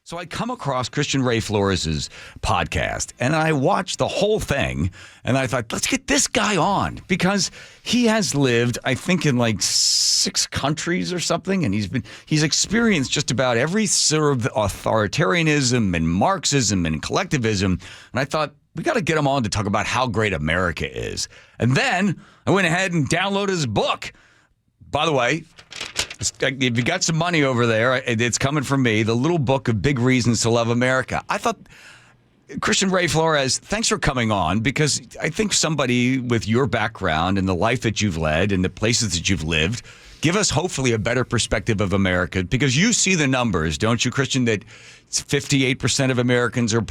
So I come across Christian Ray Flores' podcast, and I watched the whole thing, and I thought, let's get this guy on, because he has lived, I think, in like 6 countries or something, and he's experienced just about every sort of authoritarianism and Marxism and collectivism, and I thought, we got to get him on to talk about how great America is. And then I went ahead and downloaded his book. By the way, if you got some money over there, it's coming from me, The Little Book of Big Reasons to Love America. I thought, Christian Ray Flores, thanks for coming on, because I think somebody with your background and the life that you've led and the places that you've lived give us hopefully a better perspective of America, because you see the numbers, don't you, Christian, that 58% of Americans are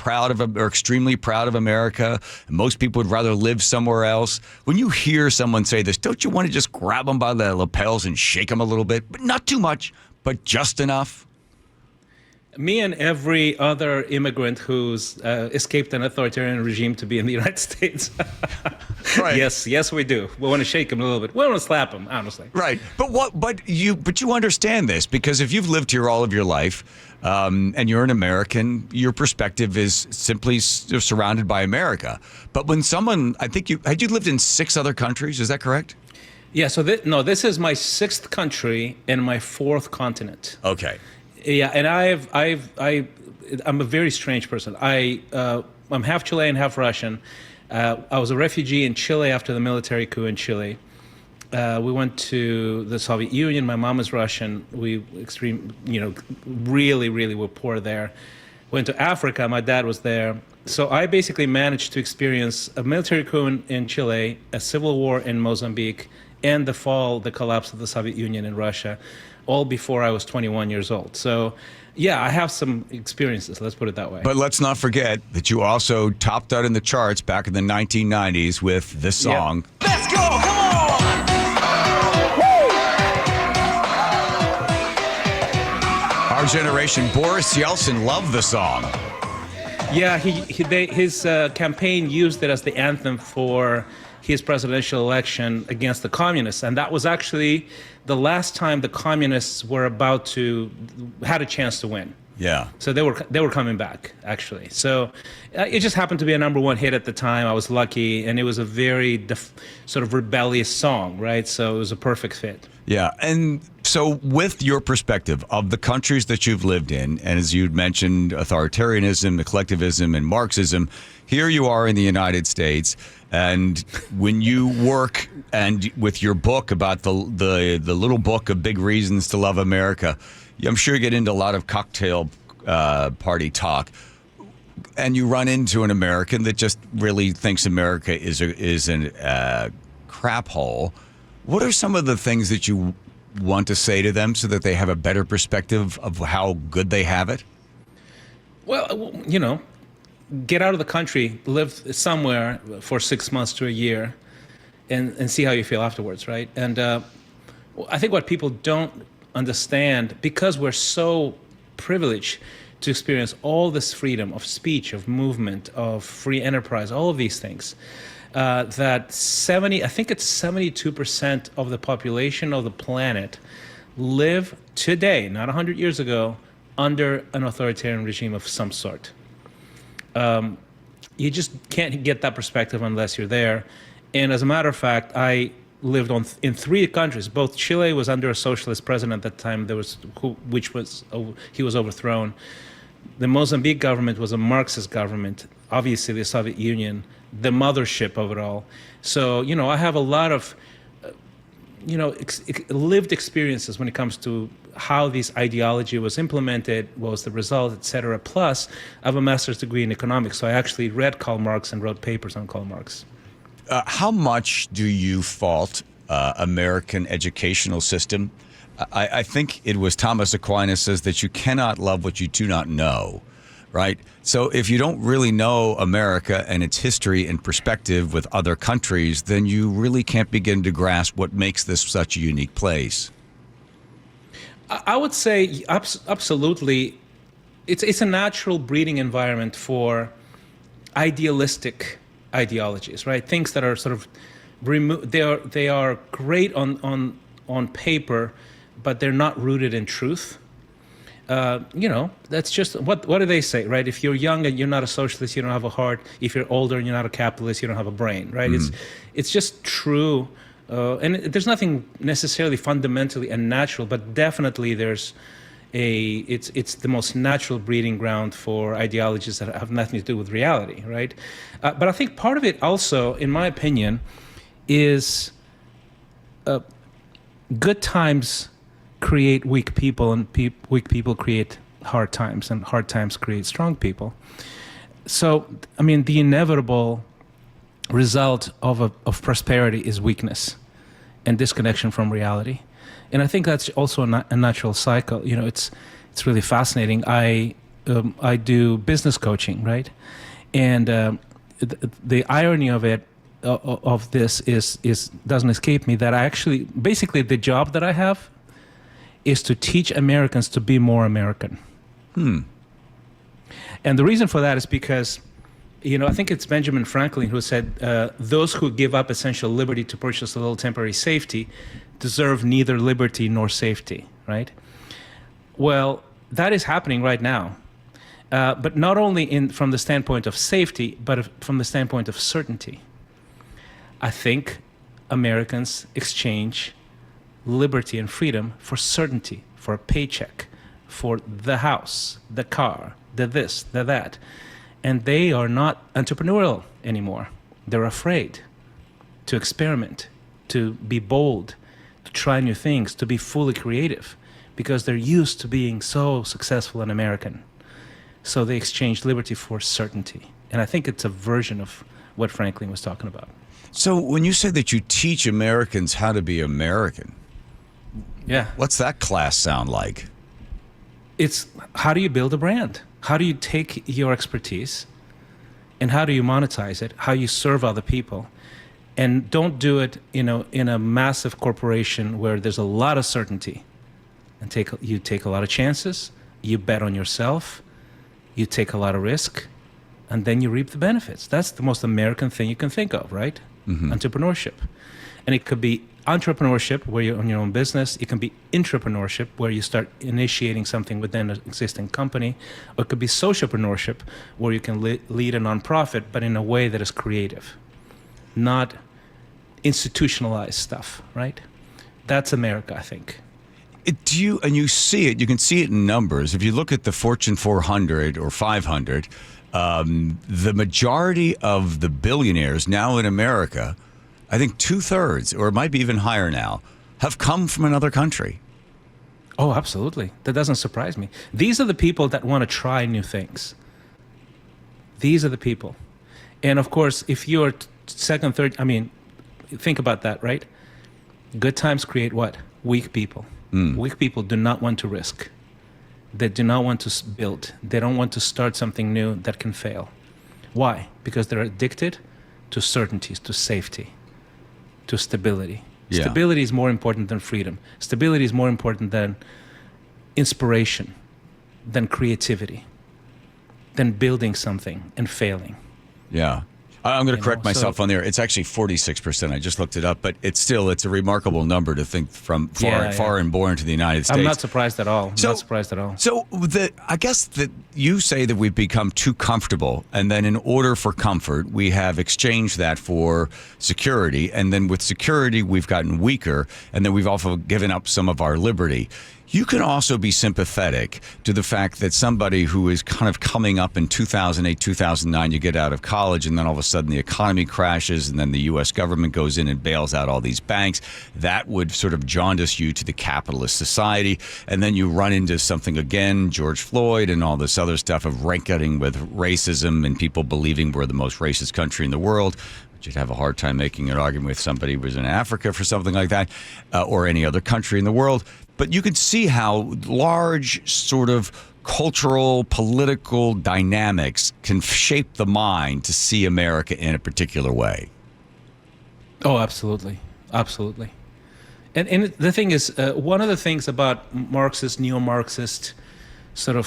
extremely proud of America. And most people would rather live somewhere else. When you hear someone say this, don't you want to just grab them by the lapels and shake them a little bit? But not too much, but just enough. Me and every other immigrant who's escaped an authoritarian regime to be in the United States. Right. Yes, we do. We want to shake them a little bit. We want to slap them, honestly. Right. But you understand this, because if you've lived here all of your life and you're an American, your perspective is simply surrounded by America. But when someone, I think you lived in 6 other countries, is that correct? Yeah. So this is my 6th country and my 4th continent. Okay. Yeah, and I'm a very strange person. I'm half Chilean, half Russian. I was a refugee in Chile after the military coup in Chile. We went to the Soviet Union. My mom is Russian. We really, really were poor there. Went to Africa. My dad was there. So I basically managed to experience a military coup in Chile, a civil war in Mozambique, and the collapse of the Soviet Union in Russia, all before I was 21 years old. So, yeah, I have some experiences, let's put it that way. But let's not forget that you also topped out in the charts back in the 1990s with this song. Yep. Let's go, come on! Our generation, Boris Yeltsin, loved the song. Yeah, his campaign used it as the anthem for his presidential election against the communists, and that was actually the last time the communists had a chance to win. Yeah. So they were coming back, actually. So it just happened to be a #1 hit at the time. I was lucky, and it was a very sort of rebellious song, right? So it was a perfect fit. Yeah, and so with your perspective of the countries that you've lived in, and as you mentioned, authoritarianism, collectivism, and Marxism, here you are in the United States, and when you work and with your book about the little book of big reasons to love America, I'm sure you get into a lot of cocktail party talk, and you run into an American that just really thinks America is a crap hole. What are some of the things that you want to say to them so that they have a better perspective of how good they have it? Well, get out of the country, live somewhere for 6 months to a year, and see how you feel afterwards, right? And I think what people don't understand, because we're so privileged to experience all this freedom of speech, of movement, of free enterprise, all of these things, that 72% of the population of the planet live today, not 100 years ago, under an authoritarian regime of some sort. You just can't get that perspective unless you're there. And as a matter of fact, I lived in 3 countries. Both Chile was under a socialist president at the time. He was overthrown. The Mozambique government was a Marxist government. Obviously, the Soviet Union, the mothership of it all. So, I have a lot of, lived experiences when it comes to how this ideology was implemented, what was the result, etc. Plus, I have a master's degree in economics, so I actually read Karl Marx and wrote papers on Karl Marx. How much do you fault American educational system? I think it was Thomas Aquinas says that you cannot love what you do not know, right? So if you don't really know America and its history and perspective with other countries, then you really can't begin to grasp what makes this such a unique place. I would say absolutely. It's a natural breeding environment for idealistic ideologies, right? Things that are sort of they are great on paper, but they're not rooted in truth. That's just what do they say, right? If you're young and you're not a socialist, you don't have a heart. If you're older and you're not a capitalist, you don't have a brain, right? It's just true, and there's nothing necessarily fundamentally unnatural, but definitely it's the most natural breeding ground for ideologies that have nothing to do with reality, right? But I think part of it also, in my opinion, is good times create weak people, and weak people create hard times, and hard times create strong people. So, I mean, the inevitable result of prosperity is weakness and disconnection from reality. And I think that's also a natural cycle. It's really fascinating. I do business coaching, right? And the irony of it, of this is doesn't escape me, that I actually, basically the job that I have is to teach Americans to be more American. And the reason for that is because, I think it's Benjamin Franklin who said, those who give up essential liberty to purchase a little temporary safety deserve neither liberty nor safety, right? Well, that is happening right now. But not only from the standpoint of safety, but from the standpoint of certainty. I think Americans exchange liberty and freedom for certainty, for a paycheck, for the house, the car, the this, the that. And they are not entrepreneurial anymore. They're afraid to experiment, to be bold, to try new things, to be fully creative, because they're used to being so successful and American. So they exchange liberty for certainty. And I think it's a version of what Franklin was talking about. So when you say that you teach Americans how to be American, yeah, what's that class sound like? It's how do you build a brand? How do you take your expertise and how do you monetize it? How you serve other people? And don't do it, in a massive corporation where there's a lot of certainty. And you take a lot of chances, you bet on yourself, you take a lot of risk, and then you reap the benefits. That's the most American thing you can think of, right? Entrepreneurship. And it could be entrepreneurship where you own your own business. It can be intrapreneurship where you start initiating something within an existing company. Or it could be socialpreneurship where you can lead a nonprofit, but in a way that is creative, not institutionalized stuff, right? That's America, I think. And you see it, you can see it in numbers. If you look at the Fortune 400 or 500, the majority of the billionaires now in America, I think 2/3, or it might be even higher now, have come from another country. Oh, absolutely. That doesn't surprise me. These are the people that want to try new things. These are the people. And of course, if you're second, third, think about that, right? Good times create what? Weak people. Weak people do not want to risk. They do not want to build. They don't want to start something new that can fail. Why? Because they're addicted to certainties, to safety, to stability. Yeah. Stability is more important than freedom. Stability is more important than inspiration, than creativity, than building something and failing. Yeah. I'm going to correct myself on there. It's actually 46%. I just looked it up, but it's a remarkable number to think from far and born to the United States. I'm not surprised at all. So I guess that you say that we've become too comfortable, and then in order for comfort, we have exchanged that for security, and then with security, we've gotten weaker, and then we've also given up some of our liberty. You can also be sympathetic to the fact that somebody who is kind of coming up in 2008, 2009, you get out of college and then all of a sudden the economy crashes and then the U.S. government goes in and bails out all these banks. That would sort of jaundice you to the capitalist society. And then you run into something again, George Floyd and all this other stuff of reckoning with racism and people believing we're the most racist country in the world. You'd have a hard time making an argument with somebody who was in Africa for something like that, or any other country in the world. But you could see how large sort of cultural, political dynamics can shape the mind to see America in a particular way. Oh, absolutely. Absolutely. And the thing is, one of the things about Marxist, neo-Marxist sort of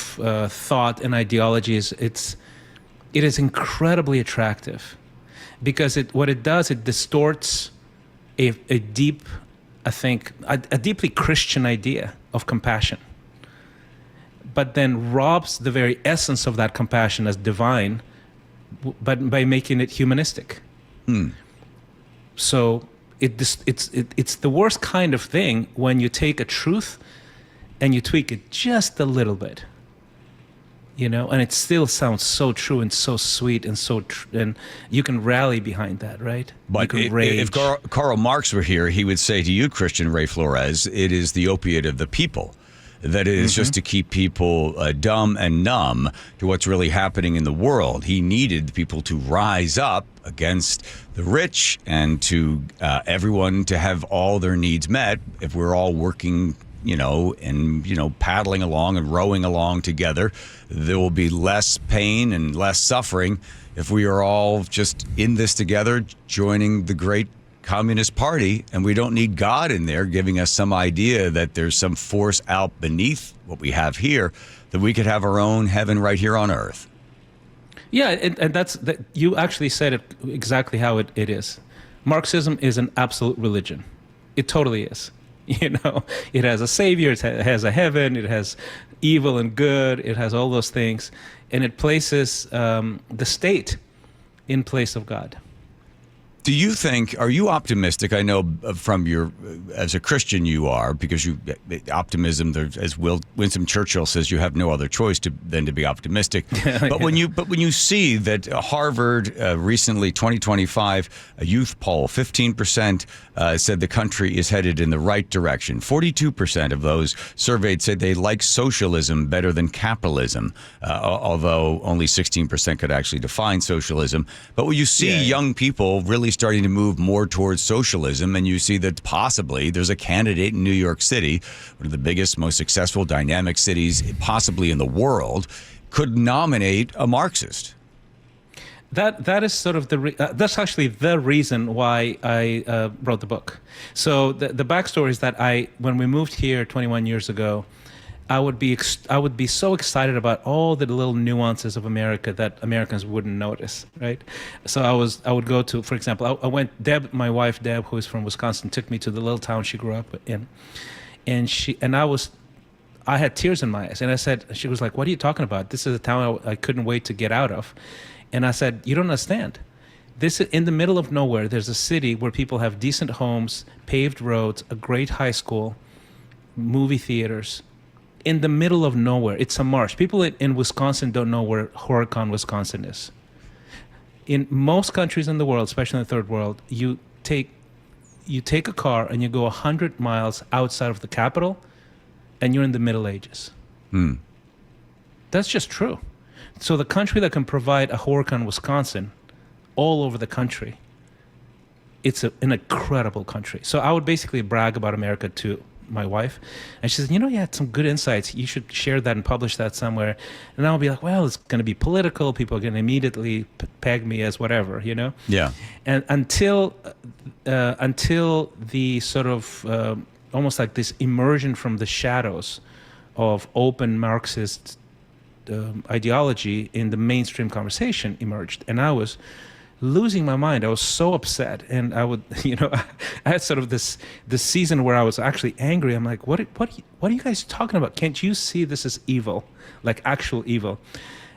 thought and ideology is it is incredibly attractive. Because what it does, it distorts a deep, I think, a deeply Christian idea of compassion. but then robs the very essence of that compassion as divine, but by making it humanistic. So it's the worst kind of thing when you take a truth and you tweak it just a little bit, and it still sounds so true and so sweet and and you can rally behind that, right? But if Karl Marx were here, he would say to you, Christian Ray Flores, it is the opiate of the people. That it is just to keep people dumb and numb to what's really happening in the world. He needed people to rise up against the rich and to everyone to have all their needs met. If we're all working, and paddling along and rowing along together, there will be less pain and less suffering if we are all just in this together, joining the great Communist Party, and we don't need God in there giving us some idea that there's some force out beneath what we have here, that we could have our own heaven right here on earth. Yeah, and you actually said it exactly how it is. Marxism is an absolute religion. It totally is. It has a savior, it has a heaven, it has evil and good, it has all those things, and it places the state in place of God. Do you think, are you optimistic? I know from as a Christian you are, because optimism, as Winston Churchill says, you have no other choice than to be optimistic. But when you see that Harvard recently, 2025, a youth poll, 15% said the country is headed in the right direction. 42% of those surveyed said they like socialism better than capitalism, although only 16% could actually define socialism. But when you see young people really starting to move more towards socialism, and you see that possibly there's a candidate in New York City, one of the biggest, most successful, dynamic cities possibly in the world, could nominate a Marxist. That is sort of that's actually the reason why I wrote the book. So the backstory is that when we moved here 21 years ago, I would be so excited about all the little nuances of America that Americans wouldn't notice, right? So I would go to, for example, my wife Deb, who is from Wisconsin, took me to the little town she grew up in, and I had tears in my eyes, and she was like, "What are you talking about? This is a town I couldn't wait to get out of," and I said, "You don't understand. This is in the middle of nowhere. There's a city where people have decent homes, paved roads, a great high school, movie theaters." In the middle of nowhere. It's a marsh. People in Wisconsin don't know where Horicon, Wisconsin is. In most countries in the world, especially in the third world, you take a car and you go 100 miles outside of the capital, and you're in the Middle Ages. That's just true. So the country that can provide a Horicon, Wisconsin, all over the country, it's an incredible country. So I would basically brag about America to my wife, and she said, you had some good insights, you should share that and publish that somewhere. And I'll be like, well, it's going to be political, people are going to immediately peg me as whatever, Yeah. And until the sort of almost like this immersion from the shadows of open Marxist ideology in the mainstream conversation emerged, and I was losing my mind. I was so upset, and I would, I had sort of this season where I was actually angry. I'm like, what are you guys talking about? Can't you see this is evil, like actual evil?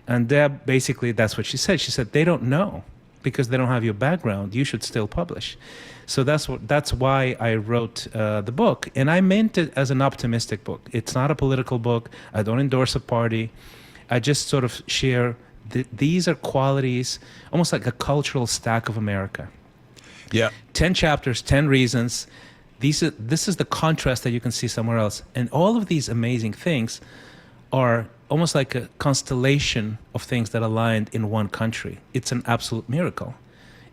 And Deb, basically, that's what she said. She said, they don't know because they don't have your background. You should still publish. So that's why I wrote the book, and I meant it as an optimistic book. It's not a political book. I don't endorse a party. I just sort of share. These are qualities, almost like a cultural stack of America. Yeah. 10 chapters, 10 reasons. This is the contrast that you can see somewhere else. And all of these amazing things are almost like a constellation of things that aligned in one country. It's an absolute miracle,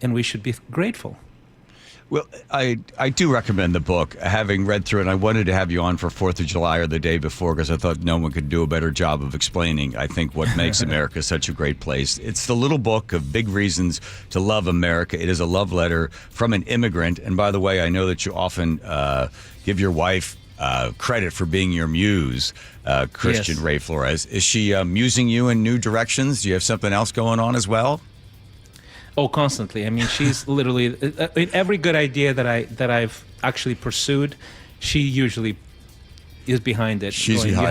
and we should be grateful. Well, I do recommend the book, having read through it. I wanted to have you on for 4th of July or the day before because I thought no one could do a better job of explaining, I think, what makes America such a great place. It's the little book of big reasons to love America. It is a love letter from an immigrant. And by the way, I know that you often give your wife credit for being your muse, Christian Yes. Ray Flores. Is she musing you in new directions? Do you have something else going on as well? Oh, constantly. I mean, she's literally every good idea that I've actually pursued, she usually is behind it. She's going, behind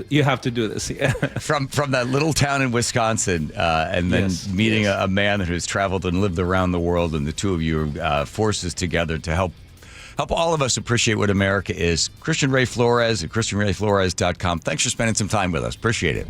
you have to do this. Yeah. From that little town in Wisconsin, and then meeting a man who's traveled and lived around the world, and the two of you forces together to help all of us appreciate what America is. Christian Ray Flores at ChristianRayFlores.com. Thanks for spending some time with us. Appreciate it.